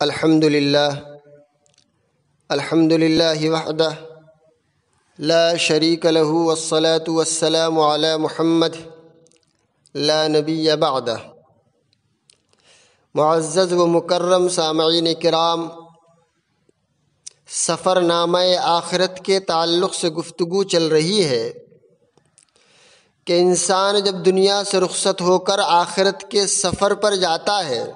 الحمد للہ وحدہ لا شریک لہ والصلاة والسلام علی محمد لا نبی بعدہ۔ معزز و مکرم سامعین کرام، سفر نامہ آخرت کے تعلق سے گفتگو چل رہی ہے کہ انسان جب دنیا سے رخصت ہو کر آخرت کے سفر پر جاتا ہے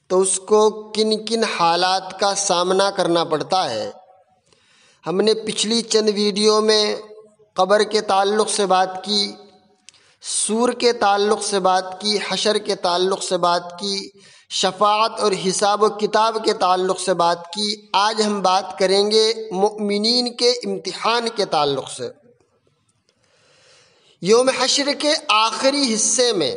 تو اس کو کن کن حالات کا سامنا کرنا پڑتا ہے۔ ہم نے پچھلی چند ویڈیو میں قبر کے تعلق سے بات کی، سور کے تعلق سے بات کی، حشر کے تعلق سے بات کی، شفاعت اور حساب و کتاب کے تعلق سے بات کی۔ آج ہم بات کریں گے مؤمنین کے امتحان کے تعلق سے۔ یوم حشر کے آخری حصے میں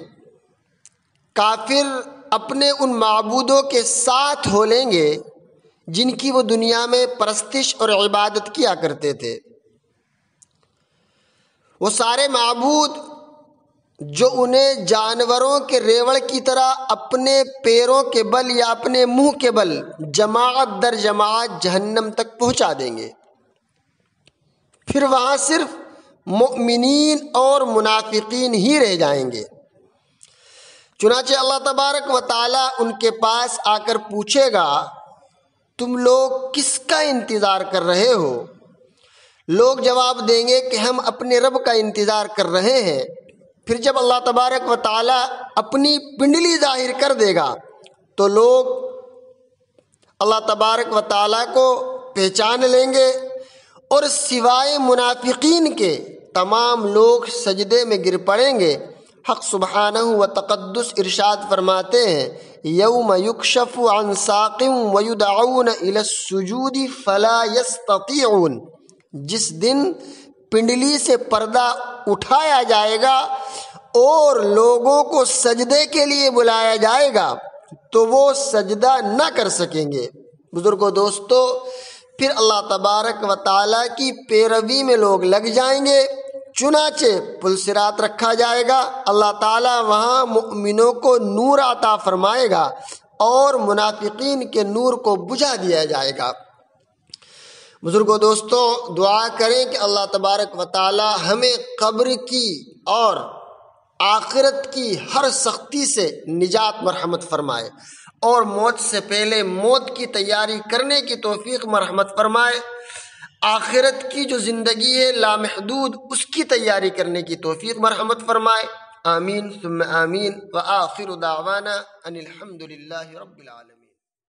کافر اپنے ان معبودوں کے ساتھ ہو لیں گے جن کی وہ دنیا میں پرستش اور عبادت کیا کرتے تھے۔ وہ سارے معبود جو انہیں جانوروں کے ریوڑ کی طرح اپنے پیروں کے بل یا اپنے منہ کے بل جماعت در جماعت جہنم تک پہنچا دیں گے۔ پھر وہاں صرف مؤمنین اور منافقین ہی رہ جائیں گے۔ چنانچہ اللہ تبارک و تعالی ان کے پاس آ کر پوچھے گا، تم لوگ کس کا انتظار کر رہے ہو؟ لوگ جواب دیں گے کہ ہم اپنے رب کا انتظار کر رہے ہیں۔ پھر جب اللہ تبارک و تعالی اپنی پنڈلی ظاہر کر دے گا تو لوگ اللہ تبارک و تعالی کو پہچان لیں گے اور سوائے منافقین کے تمام لوگ سجدے میں گر پڑیں گے۔ حق سبحانہ و تقدس ارشاد فرماتے ہیں، یوم یکشف عن ساق ویدعون الی السجود فلا یستطیعون، جس دن پنڈلی سے پردہ اٹھایا جائے گا اور لوگوں کو سجدے کے لیے بلایا جائے گا تو وہ سجدہ نہ کر سکیں گے۔ بزرگوں دوستو، پھر اللہ تبارک و تعالیٰ کی پیروی میں لوگ لگ جائیں گے۔ چنانچہ پل صراط رکھا جائے گا، اللہ تعالیٰ وہاں مؤمنوں کو نور عطا فرمائے گا اور منافقین کے نور کو بجھا دیا جائے گا۔ بزرگوں دوستوں، دعا کریں کہ اللہ تبارک و تعالیٰ ہمیں قبر کی اور آخرت کی ہر سختی سے نجات مرحمت فرمائے اور موت سے پہلے موت کی تیاری کرنے کی توفیق مرحمت فرمائے۔ آخرت کی جو زندگی ہے لامحدود، اس کی تیاری کرنے کی توفیق مرحمت فرمائے۔ آمین ثم آمین، وآخر دعوانا ان الحمد للہ رب العالمین۔